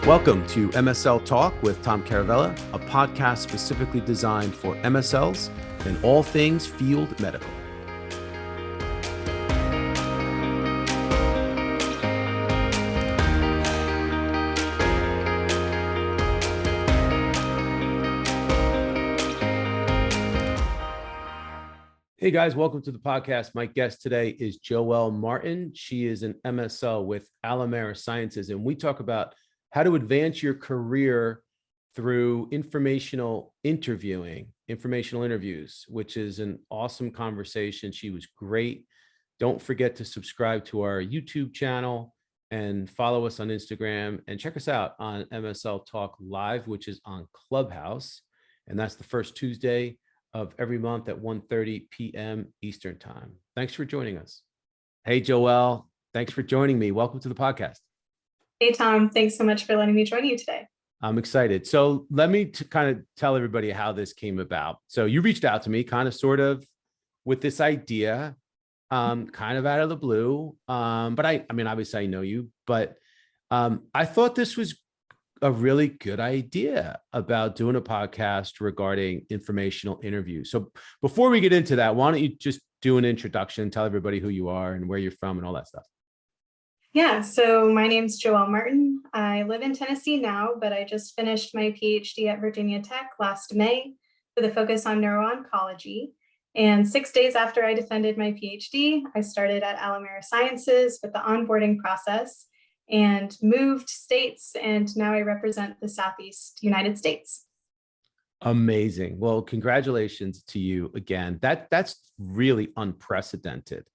Welcome to MSL Talk with Tom Caravela, a podcast specifically designed for MSLs and all things field medical. Hey guys, welcome to the podcast. My guest today is Joelle Martin. She is an MSL with Medical Sciences, and we talk about how to advance your career through informational interviews, which is an awesome conversation. She was great. Don't forget to subscribe to our YouTube channel and follow us on Instagram and check us out on MSL Talk Live, which is on Clubhouse. And that's the first Tuesday of every month at 1:30 p.m. Eastern time. Thanks for joining us. Hey, Joelle, thanks for joining me. Welcome to the podcast. Hey, Tom, thanks so much for letting me join you today. I'm excited. So let me kind of tell everybody how this came about. So you reached out to me kind of sort of with this idea, kind of out of the blue. But I mean, obviously I know you, but I thought this was a really good idea about doing a podcast regarding informational interviews. So before we get into that, why don't you just do an introduction, tell everybody who you are and where you're from and all that stuff. Yeah, so my name's Joelle Martin. I live in Tennessee now, but I just finished my PhD at Virginia Tech last May with a focus on neuro-oncology. And 6 days after I defended my PhD, I started at Medical Sciences with the onboarding process and moved states, and now I represent the Southeast United States. Amazing. Well, congratulations to you again. That's really unprecedented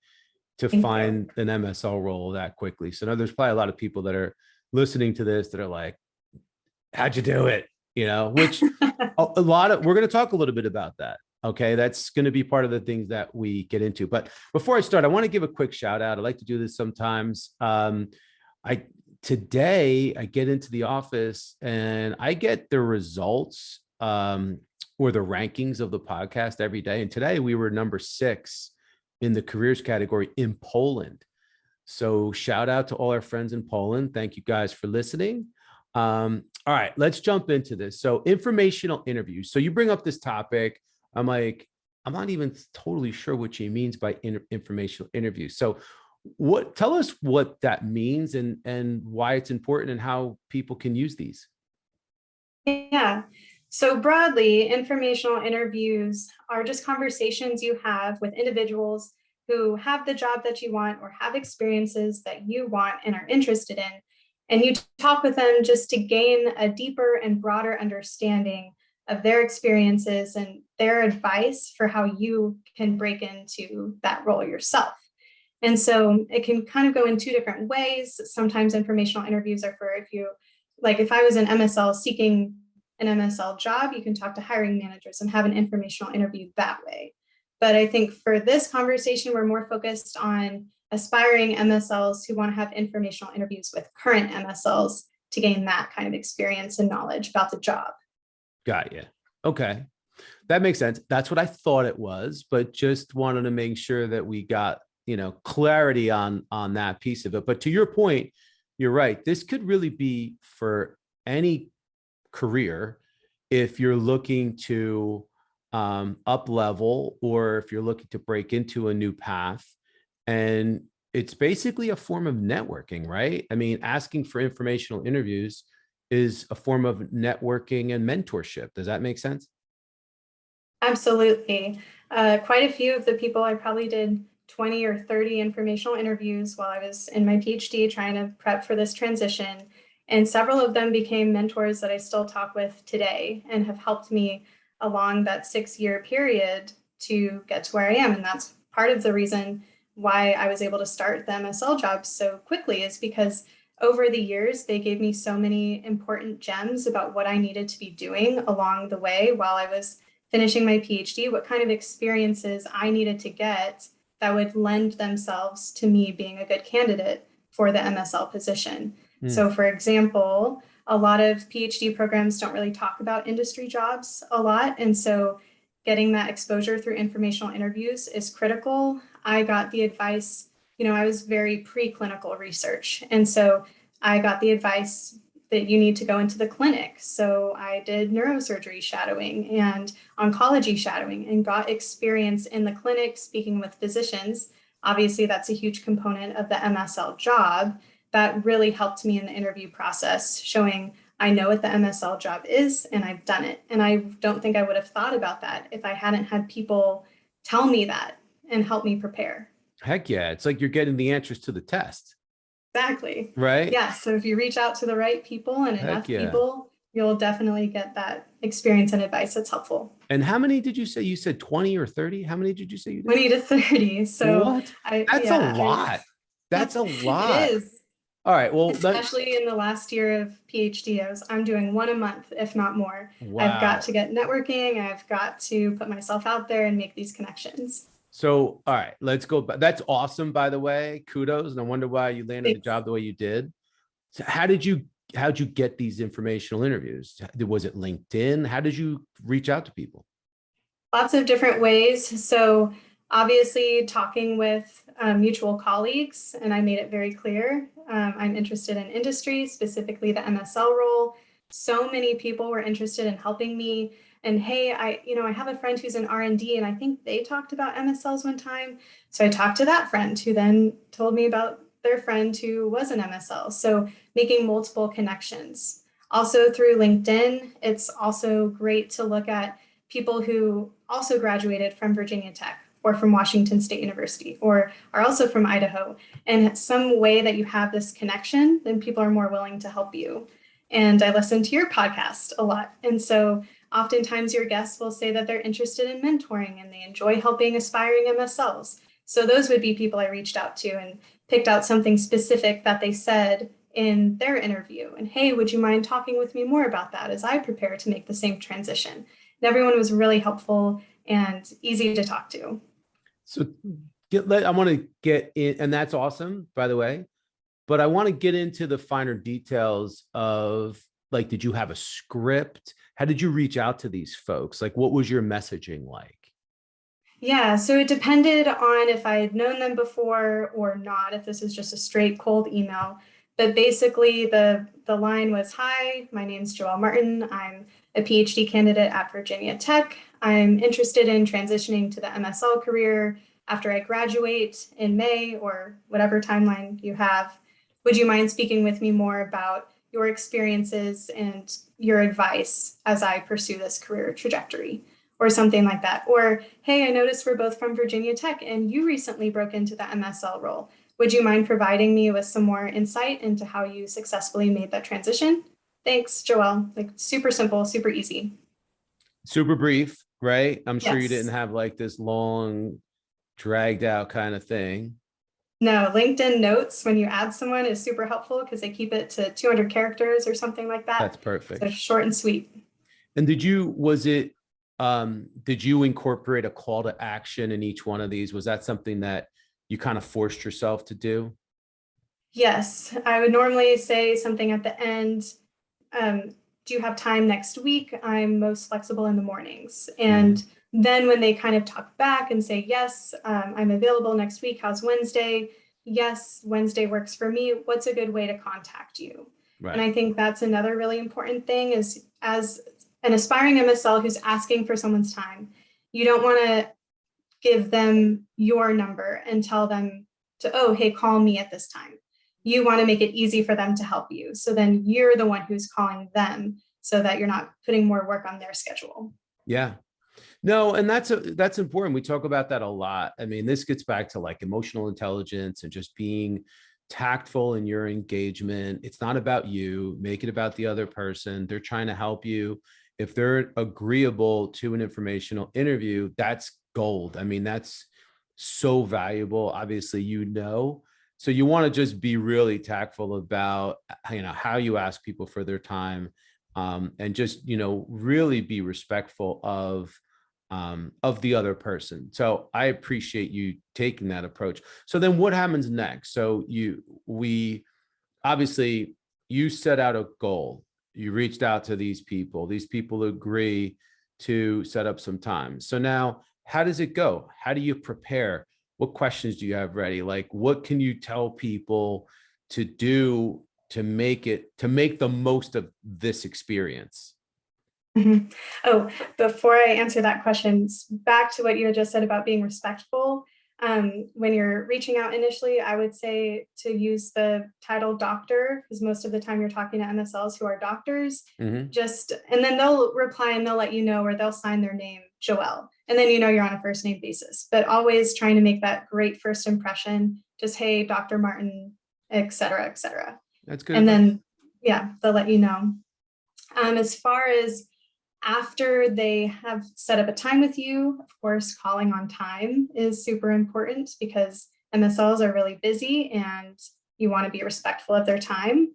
to find an MSL role that quickly. So now there's probably a lot of people that are listening to this that are like, how'd you do it? You know, which we're going to talk a little bit about that. Okay. That's going to be part of the things that we get into. But before I start, I want to give a quick shout out. I like to do this sometimes. Today I get into the office and I get the results or the rankings of the podcast every day. And today we were number 6 in the careers category in Poland. So shout out to all our friends in Poland. Thank you guys for listening. All right, let's jump into this. So informational interviews. So you bring up this topic. I'm like, I'm not even totally sure what she means by informational interviews. So tell us what that means and why it's important and how people can use these. Yeah. So broadly, informational interviews are just conversations you have with individuals who have the job that you want or have experiences that you want and are interested in. And you talk with them just to gain a deeper and broader understanding of their experiences and their advice for how you can break into that role yourself. And so it can kind of go in 2 different ways. Sometimes informational interviews are for if I was an MSL seeking an MSL job, you can talk to hiring managers and have an informational interview that way. But I think for this conversation, we're more focused on aspiring MSLs who want to have informational interviews with current MSLs to gain that kind of experience and knowledge about the job. Got you. Okay. That makes sense. That's what I thought it was, but just wanted to make sure that we got, clarity on that piece of it. But to your point, you're right. This could really be for any career if you're looking to up level or if you're looking to break into a new path. And it's basically a form of networking, right? I mean, asking for informational interviews is a form of networking and mentorship. Does that make sense? Absolutely. Quite a few of the people I probably did 20 or 30 informational interviews while I was in my PhD trying to prep for this transition. And several of them became mentors that I still talk with today and have helped me along that 6-year period to get to where I am. And that's part of the reason why I was able to start the MSL job so quickly, is because over the years, they gave me so many important gems about what I needed to be doing along the way while I was finishing my PhD, what kind of experiences I needed to get that would lend themselves to me being a good candidate for the MSL position. So for example, a lot of PhD programs don't really talk about industry jobs a lot. And so getting that exposure through informational interviews is critical. I got the advice, I was very preclinical research. And so I got the advice that you need to go into the clinic. So I did neurosurgery shadowing and oncology shadowing and got experience in the clinic speaking with physicians. Obviously, that's a huge component of the MSL job. That really helped me in the interview process, showing I know what the MSL job is and I've done it. And I don't think I would have thought about that if I hadn't had people tell me that and help me prepare. Heck yeah. It's like you're getting the answers to the test. Exactly. Right? Yeah. So if you reach out to the right people and Heck enough yeah. people, you'll definitely get that experience and advice that's helpful. And how many did you say? You said 20 or 30? How many did you say you did? 20 to 30. So What? That's a lot. That's a it lot. is. All right. Well, Especially in the last year of PhD, I'm doing one a month, if not more. wow. I've got to get networking. I've got to put myself out there and make these connections. So, all right, let's go back. That's awesome, by the way. Kudos. And I wonder why you landed the job the way you did. So how'd you get these informational interviews? Was it LinkedIn? How did you reach out to people? Lots of different ways. So obviously talking with mutual colleagues, and I made it very clear. I'm interested in industry, specifically the MSL role. So many people were interested in helping me. And hey, I have a friend who's in R&D, and I think they talked about MSLs one time. So I talked to that friend who then told me about their friend who was an MSL. So making multiple connections. Also through LinkedIn, it's also great to look at people who also graduated from Virginia Tech or from Washington State University or are also from Idaho. And some way that you have this connection, then people are more willing to help you. And I listen to your podcast a lot. And so oftentimes your guests will say that they're interested in mentoring and they enjoy helping aspiring MSLs. So those would be people I reached out to and picked out something specific that they said in their interview. And hey, would you mind talking with me more about that as I prepare to make the same transition? And everyone was really helpful and easy to talk to. So I want to get in, and that's awesome, by the way, but I want to get into the finer details of, like, did you have a script? How did you reach out to these folks? Like, what was your messaging like? Yeah, so it depended on if I had known them before or not, if this is just a straight cold email. But basically the line was, hi, my name's Joelle Martin. I'm a PhD candidate at Virginia Tech. I'm interested in transitioning to the MSL career after I graduate in May or whatever timeline you have. Would you mind speaking with me more about your experiences and your advice as I pursue this career trajectory? Or something like that. Or, hey, I noticed we're both from Virginia Tech and you recently broke into the MSL role. Would you mind providing me with some more insight into how you successfully made that transition? Thanks, Joelle. Like, super simple, super easy. Super brief, right? I'm sure you Yes. didn't have like this long, dragged out kind of thing. No, LinkedIn notes when you add someone is super helpful because they keep it to 200 characters or something like that. That's perfect. So short and sweet. And did you incorporate a call to action in each one of these? Was that something that you kind of forced yourself to do? Yes, I would normally say something at the end. Do you have time next week? I'm most flexible in the mornings. And then when they kind of talk back and say, yes, I'm available next week. How's Wednesday? Yes, Wednesday works for me. What's a good way to contact you? Right. And I think that's another really important thing is, as an aspiring MSL who's asking for someone's time, you don't want to give them your number and tell them to, oh, hey, call me at this time. You want to make it easy for them to help you. So then you're the one who's calling them so that you're not putting more work on their schedule. Yeah. No, and that's important. We talk about that a lot. I mean, this gets back to like emotional intelligence and just being tactful in your engagement. It's not about you. Make it about the other person. They're trying to help you. If they're agreeable to an informational interview, that's gold. I mean, that's so valuable. Obviously, so you want to just be really tactful about, how you ask people for their time, and just, really be respectful of the other person. So I appreciate you taking that approach. So then what happens next? So you set out a goal. You reached out to these people agree to set up some time. So now how does it go? How do you prepare? What questions do you have ready? Like, what can you tell people to do to make the most of this experience? Mhm. Oh, before I answer that question, back to what you had just said about being respectful. When you're reaching out initially, I would say to use the title doctor, because most of the time you're talking to MSLs who are doctors. Mm-hmm. And then they'll reply and they'll let you know, or they'll sign their name, Joelle. And then you're on a first name basis, but always trying to make that great first impression. Just, hey, Dr. Martin, et cetera, et cetera. That's good And advice. then, yeah, they'll let you know. As far as after they have set up a time with you, of course, calling on time is super important because MSLs are really busy and you want to be respectful of their time.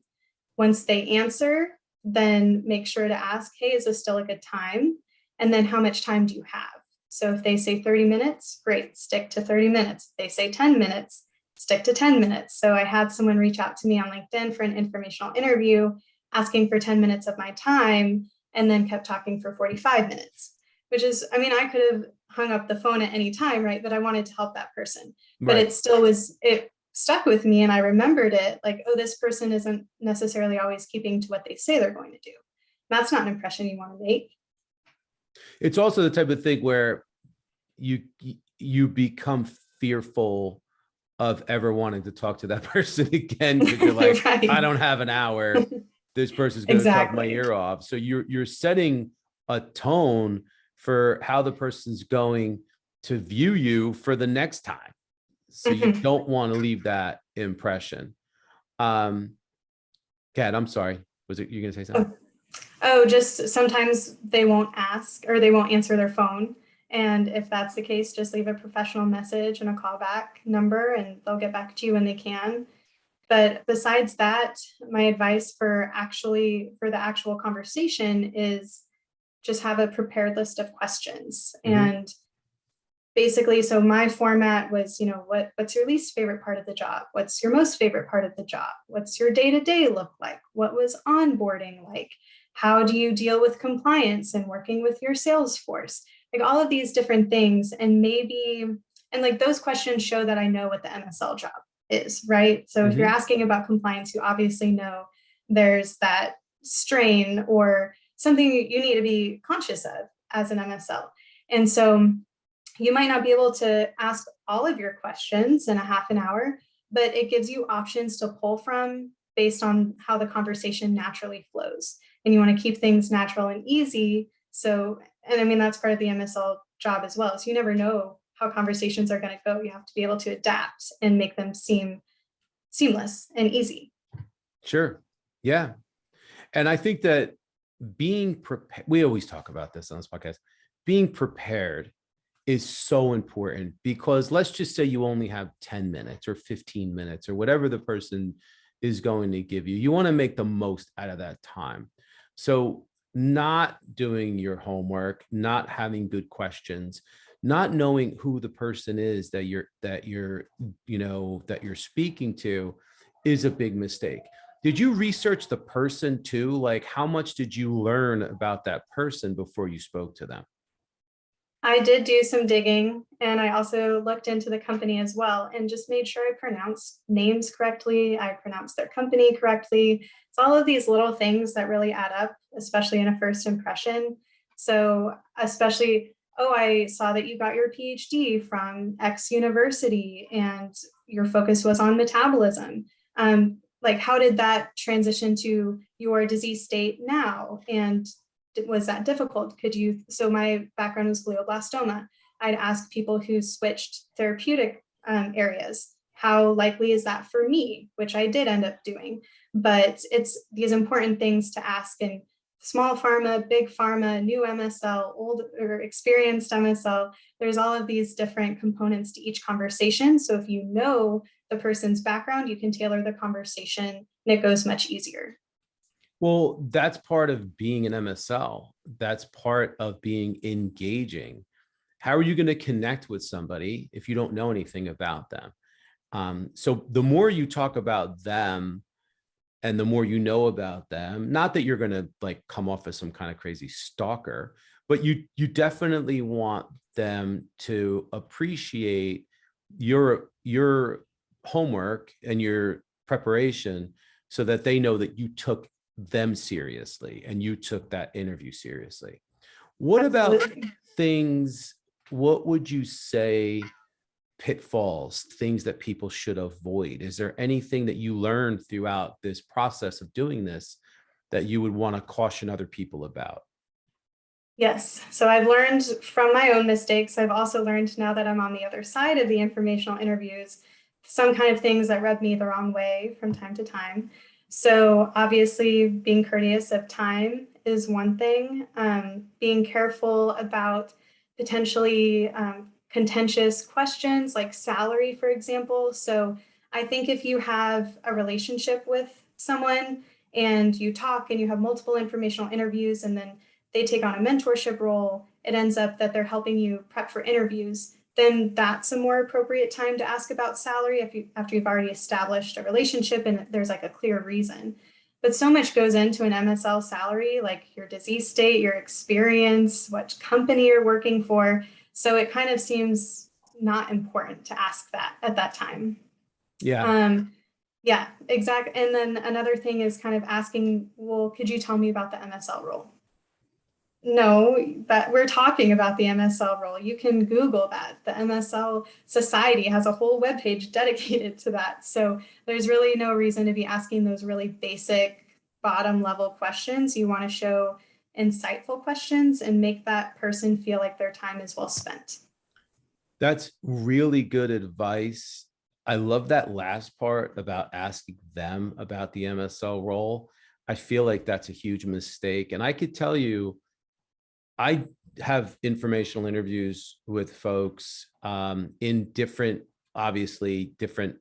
Once they answer, then make sure to ask, hey, is this still a good time? And then how much time do you have? So if they say 30 minutes, great, stick to 30 minutes. If they say 10 minutes, stick to 10 minutes. So I had someone reach out to me on LinkedIn for an informational interview, asking for 10 minutes of my time, and then kept talking for 45 minutes, which is, I mean, I could have hung up the phone at any time, right? But I wanted to help that person. But Right. it still it stuck with me and I remembered it like, oh, this person isn't necessarily always keeping to what they say they're going to do. That's not an impression you want to make. It's also the type of thing where you become fearful of ever wanting to talk to that person again, because you're like, Right. I don't have an hour. This person's going to talk my Exactly. ear off. So you're setting a tone for how the person's going to view you for the next time. So you Mhm. don't want to leave that impression. Kat, I'm sorry. Was it you going to say something? Oh, just sometimes they won't ask or they won't answer their phone. And if that's the case, just leave a professional message and a callback number and they'll get back to you when they can. But besides that, my advice for the actual conversation is just have a prepared list of questions. Mm-hmm. And basically, so my format was, what's your least favorite part of the job? What's your most favorite part of the job? What's your day-to-day look like? What was onboarding like? How do you deal with compliance and working with your sales force? Like all of these different things. And like those questions show that I know what the MSL job is, right? So if you're Mm-hmm. asking about compliance, you obviously know there's that strain or something you need to be conscious of as an MSL. And so you might not be able to ask all of your questions in a half an hour, but it gives you options to pull from based on how the conversation naturally flows. And you want to keep things natural and easy. So, and I mean, that's part of the MSL job as well. So you never know how conversations are going to go. You have to be able to adapt and make them seem seamless and easy. Sure. Yeah. And I think that being prepared, we always talk about this on this podcast, being prepared is so important, because let's just say you only have 10 minutes or 15 minutes or whatever the person is going to give you. You want to make the most out of that time. So not doing your homework, not having good questions, not knowing who the person is that you're speaking to is a big mistake. Did you research the person too? Like, how much did you learn about that person before you spoke to them? I did do some digging and I also looked into the company as well and just made sure I pronounced names correctly. I pronounced their company correctly. It's all of these little things that really add up, especially in a first impression. So especially, oh, I saw that you got your PhD from X university and your focus was on metabolism. Like how did that transition to your disease state now? And was that difficult? So my background was glioblastoma. I'd ask people who switched therapeutic areas, how likely is that for me, which I did end up doing. But it's these important things to ask in small pharma, big pharma, new MSL, old or experienced MSL. There's all of these different components to each conversation. So if you know the person's background, you can tailor the conversation and it goes much easier. Well, that's part of being an MSL. That's part of being engaging. How are you going to connect with somebody if you don't know anything about them? So the more you talk about them and the more you know about them, not that you're going to like come off as some kind of crazy stalker, but you definitely want them to appreciate your homework and your preparation so that they know that you took them seriously and you took that interview seriously. What about things, what would you say pitfalls, things that people should avoid? Is there anything that you learned throughout this process of doing this that you would want to caution other people about? Yes. So I've learned from my own mistakes. I've also learned now that I'm on the other side of the informational interviews, some kind of things that rub me the wrong way from time to time. So obviously being courteous of time is one thing. Being careful about potentially contentious questions like salary, for example. So I think if you have a relationship with someone and you talk and you have multiple informational interviews and then they take on a mentorship role, it ends up that they're helping you prep for interviews, then that's a more appropriate time to ask about salary after you've already established a relationship and there's like a clear reason. But so much goes into an MSL salary, like your disease state, your experience, what company you're working for. So it kind of seems not important to ask that at that time. Yeah. Yeah, exactly. And then another thing is kind of asking, well, could you tell me about the MSL role? No, but we're talking about the MSL role. You can Google that. The MSL Society has a whole webpage dedicated to that. So there's really no reason to be asking those really basic bottom level questions. You want to show insightful questions and make that person feel like their time is well spent. That's really good advice. I love that last part about asking them about the MSL role. I feel like that's a huge mistake. And I could tell you, I have informational interviews with folks in different, obviously different,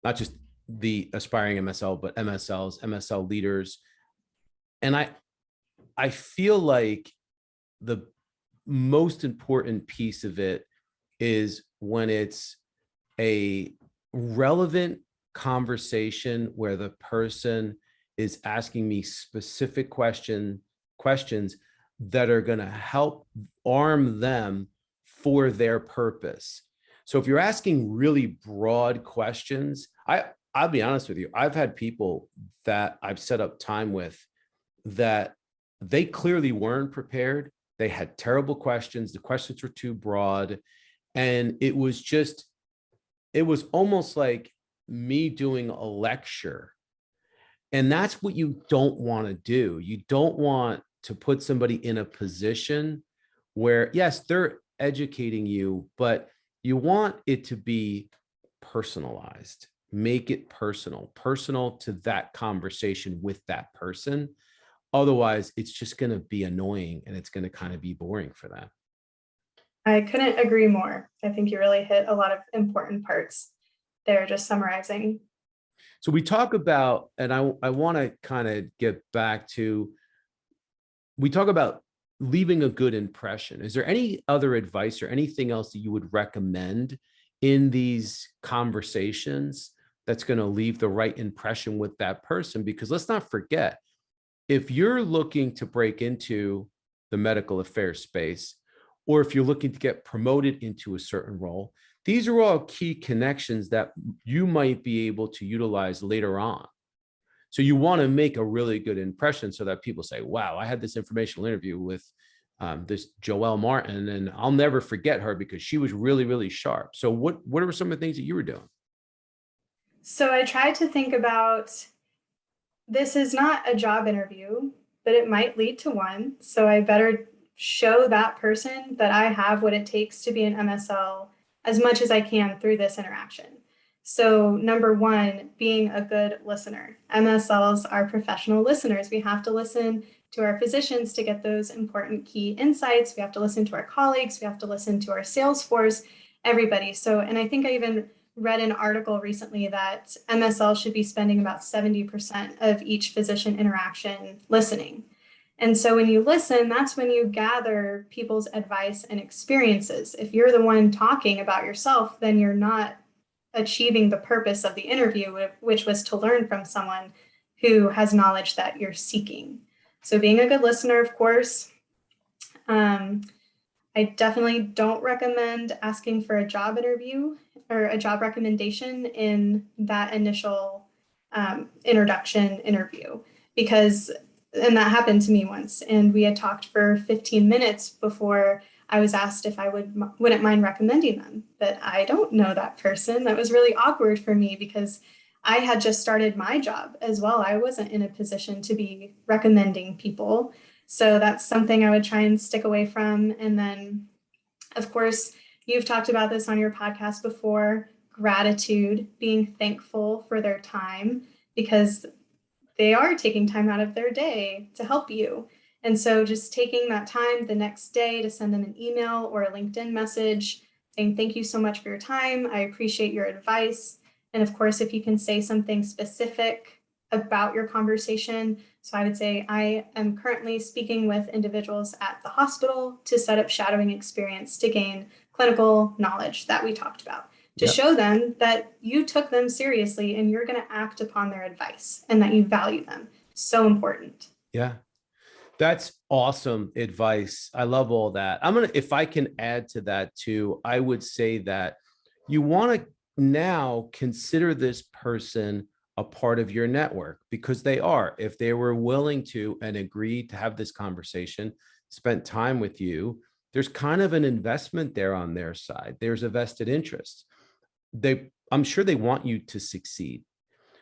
not just the aspiring MSL, but MSLs, MSL leaders. And I feel like the most important piece of it is when it's a relevant conversation where the person is asking me specific questions that are going to help arm them for their purpose. So if you're asking really broad questions, I'll be honest with you, I've had people that I've set up time with that they clearly weren't prepared. They had terrible questions. The questions were too broad. And it was almost like me doing a lecture. And that's what you don't want to do. You don't want to put somebody in a position where, yes, they're educating you, but you want it to be personalized. Make it personal to that conversation with that person. Otherwise, it's just going to be annoying and it's going to kind of be boring for them. I couldn't agree more. I think you really hit a lot of important parts there, just summarizing. So we talk about, and I want to kind of get back to, we talk about leaving a good impression. Is there any other advice or anything else that you would recommend in these conversations that's going to leave the right impression with that person? Because let's not forget, if you're looking to break into the medical affairs space, or if you're looking to get promoted into a certain role, these are all key connections that you might be able to utilize later on. So you want to make a really good impression so that people say, wow, I had this informational interview with this Joelle Martin, and I'll never forget her because she was really, really sharp. So what are some of the things that you were doing? So I tried to think about, this is not a job interview, but it might lead to one. So I better show that person that I have what it takes to be an MSL as much as I can through this interaction. So number one, being a good listener. MSLs are professional listeners. We have to listen to our physicians to get those important key insights. We have to listen to our colleagues. We have to listen to our sales force, everybody. So, and I think I even read an article recently that MSL should be spending about 70% of each physician interaction listening. And so when you listen, that's when you gather people's advice and experiences. If you're the one talking about yourself, then you're not achieving the purpose of the interview, which was to learn from someone who has knowledge that you're seeking. So being a good listener, of course. I definitely don't recommend asking for a job interview or a job recommendation in that initial introduction interview, and that happened to me once. And we had talked for 15 minutes before I was asked if I wouldn't mind recommending them. But I don't know that person. That was really awkward for me because I had just started my job as well. I wasn't in a position to be recommending people. So that's something I would try and stick away from. And then, of course, you've talked about this on your podcast before, gratitude, being thankful for their time, because they are taking time out of their day to help you. And so just taking that time the next day to send them an email or a LinkedIn message saying, thank you so much for your time. I appreciate your advice. And of course, if you can say something specific about your conversation. So I would say, I am currently speaking with individuals at the hospital to set up shadowing experience to gain clinical knowledge that we talked about, to show them that you took them seriously and you're going to act upon their advice and that you value them. So important. Yeah. That's awesome advice. I love all that. If I can add to that too, I would say that you want to now consider this person a part of your network, because they are. If they were willing to and agreed to have this conversation, spent time with you, there's kind of an investment there on their side. There's a vested interest. I'm sure they want you to succeed.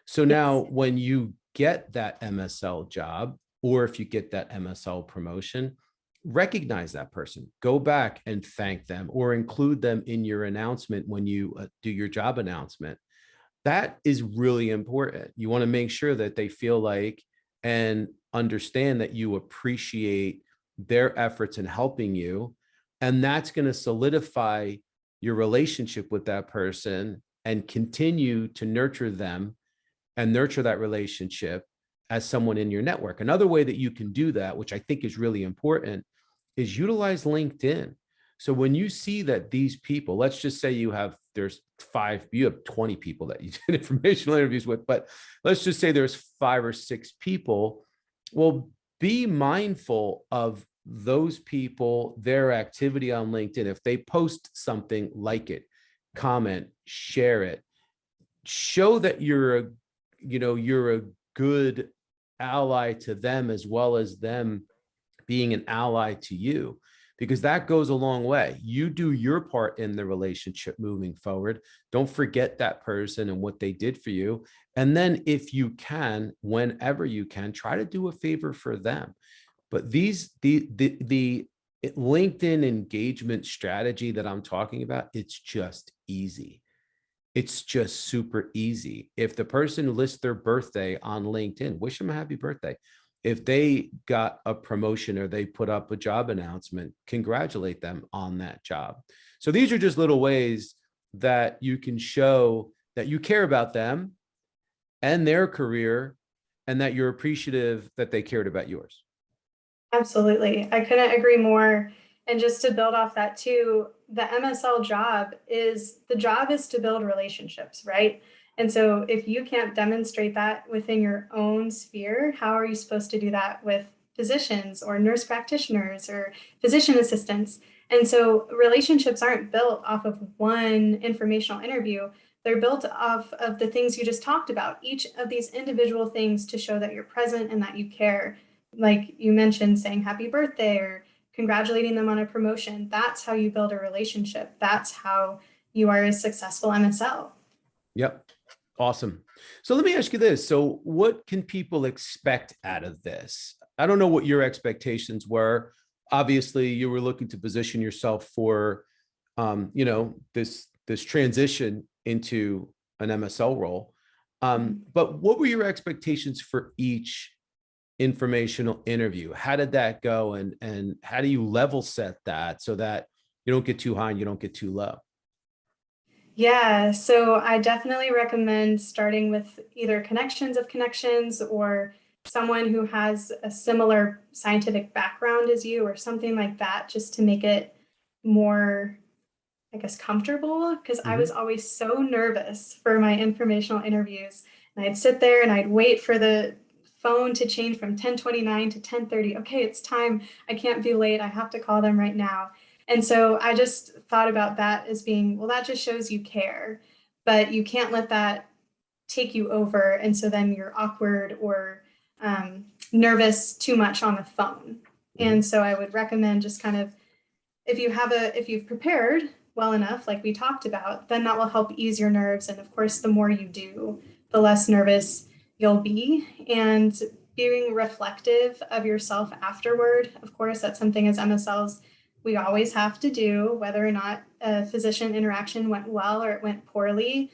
So now when you get that MSL job, or if you get that MSL promotion, recognize that person, go back and thank them or include them in your announcement when you do your job announcement. That is really important. You want to make sure that they feel like and understand that you appreciate their efforts in helping you. And that's going to solidify your relationship with that person and continue to nurture them and nurture that relationship as someone in your network. Another way that you can do that, which I think is really important, is utilize LinkedIn. So when you see that these people, let's just say you have 20 people that you did informational interviews with, but let's just say there's 5 or 6 people. Well, be mindful of those people, their activity on LinkedIn. If they post something, like it, comment, share it, show that you're a good ally to them, as well as them being an ally to you, because that goes a long way. You do your part in the relationship moving forward. Don't forget that person and what they did for you. And then if you can, whenever you can, try to do a favor for them. But the LinkedIn engagement strategy that I'm talking about, it's just easy. It's just super easy. If the person lists their birthday on LinkedIn, wish them a happy birthday. If they got a promotion or they put up a job announcement, congratulate them on that job. So these are just little ways that you can show that you care about them and their career, and that you're appreciative that they cared about yours. Absolutely. I couldn't agree more. And just to build off that too, the MSL job is to build relationships, right? And so if you can't demonstrate that within your own sphere, how are you supposed to do that with physicians or nurse practitioners or physician assistants? And so relationships aren't built off of one informational interview. They're built off of the things you just talked about, each of these individual things to show that you're present and that you care. Like you mentioned, saying happy birthday or congratulating them on a promotion. That's how you build a relationship. That's how you are a successful MSL. Yep. Awesome. So let me ask you this. So what can people expect out of this? I don't know what your expectations were. Obviously, you were looking to position yourself for, this transition into an MSL role. But what were your expectations for each informational interview? How did that go? And how do you level set that so that you don't get too high and you don't get too low? Yeah, so I definitely recommend starting with either connections of connections or someone who has a similar scientific background as you or something like that, just to make it more, I guess, comfortable. Because I was always so nervous for my informational interviews. And I'd sit there and I'd wait for the phone to change from 10:29 to 10:30. Okay, it's time. I can't be late. I have to call them right now. And so I just thought about that as being, well, that just shows you care, but you can't let that take you over. And so then you're awkward or nervous too much on the phone. And so I would recommend just kind of, if you've prepared well enough, like we talked about, then that will help ease your nerves. And of course, the more you do, the less nervous you'll be. And being reflective of yourself afterward, of course, that's something as MSLs we always have to do, whether or not a physician interaction went well or it went poorly,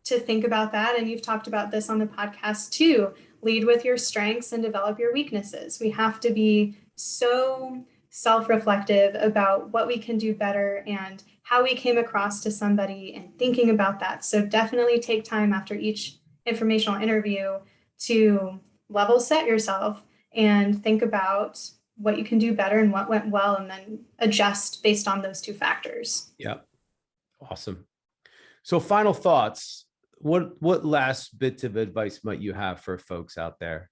to think about that. And you've talked about this on the podcast too. Lead with your strengths and develop your weaknesses. We have to be so self-reflective about what we can do better and how we came across to somebody and thinking about that. So definitely take time after each informational interview to level set yourself and think about what you can do better and what went well, and then adjust based on those two factors. Yeah. Awesome. So final thoughts. What last bits of advice might you have for folks out there?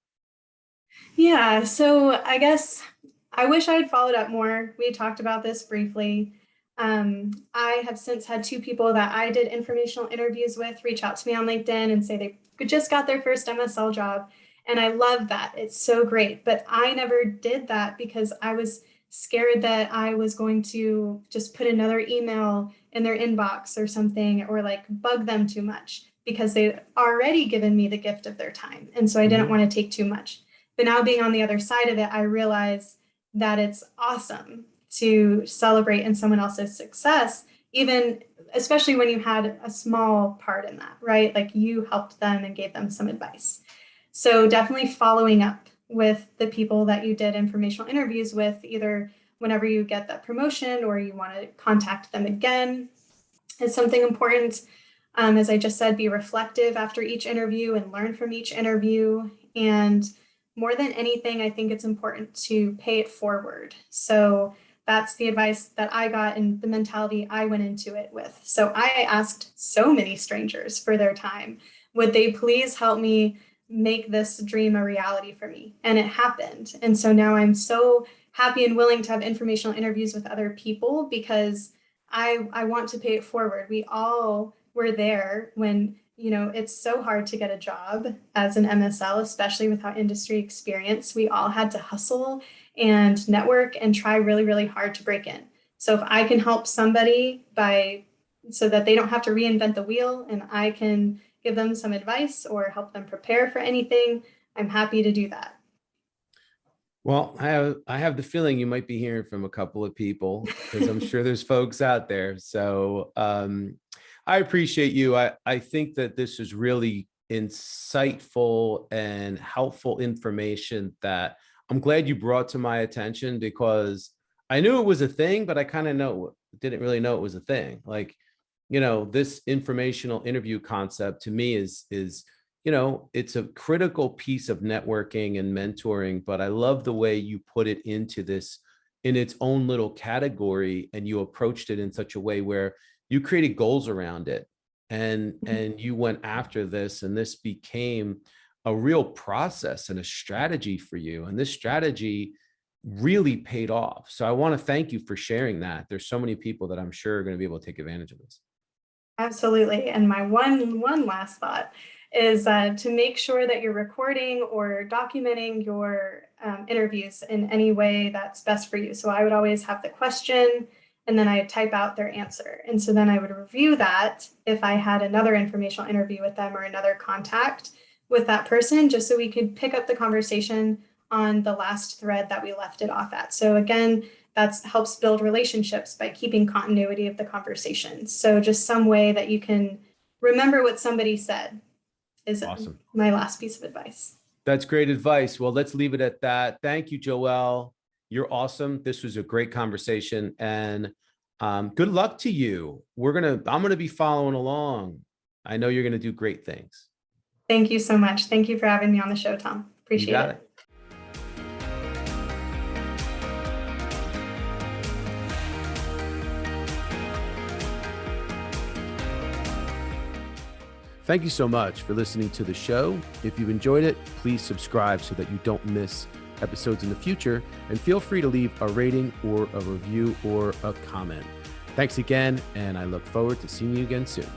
Yeah. So I guess I wish I had followed up more. We talked about this briefly. I have since had 2 people that I did informational interviews with reach out to me on LinkedIn and say they just got their first MSL job. And I love that. It's so great. But I never did that because I was scared that I was going to just put another email in their inbox or something, or like bug them too much because they'd already given me the gift of their time. And so I didn't want to take too much. But now being on the other side of it, I realize that it's awesome to celebrate in someone else's success, even especially when you had a small part in that, right? Like you helped them and gave them some advice. So definitely following up with the people that you did informational interviews with, either whenever you get that promotion or you want to contact them again, is something important. As I just said, be reflective after each interview and learn from each interview. And more than anything, I think it's important to pay it forward. So that's the advice that I got and the mentality I went into it with. So I asked so many strangers for their time. Would they please help me make this dream a reality for me? And it happened. And so now I'm so happy and willing to have informational interviews with other people because I want to pay it forward. We all were there when, it's so hard to get a job as an MSL, especially without industry experience. We all had to hustle and network and try really, really hard to break in. So if I can help somebody so that they don't have to reinvent the wheel and I can give them some advice or help them prepare for anything, I'm happy to do that. Well, I have the feeling you might be hearing from a couple of people because I'm sure there's folks out there. So I appreciate you. I think that this is really insightful and helpful information that I'm glad you brought to my attention, because I knew it was a thing, but I kind of didn't really know it was a thing. Like, this informational interview concept to me is, it's a critical piece of networking and mentoring, but I love the way you put it into this in its own little category. And you approached it in such a way where you created goals around it and you went after this, and this became a real process and a strategy for you. And this strategy really paid off. So I want to thank you for sharing that. There's so many people that I'm sure are going to be able to take advantage of this. Absolutely. And my one last thought is to make sure that you're recording or documenting your interviews in any way that's best for you. So I would always have the question and then I type out their answer. And so then I would review that if I had another informational interview with them or another contact with that person, just so we could pick up the conversation on the last thread that we left it off at. So again, that helps build relationships by keeping continuity of the conversation. So just some way that you can remember what somebody said is awesome. My last piece of advice. That's great advice. Well, let's leave it at that. Thank you, Joelle. You're awesome. This was a great conversation, and good luck to you. I'm going to be following along. I know you're going to do great things. Thank you so much. Thank you for having me on the show, Tom. Appreciate it. Thank you so much for listening to the show. If you've enjoyed it, please subscribe so that you don't miss episodes in the future, and feel free to leave a rating or a review or a comment. Thanks again, and I look forward to seeing you again soon.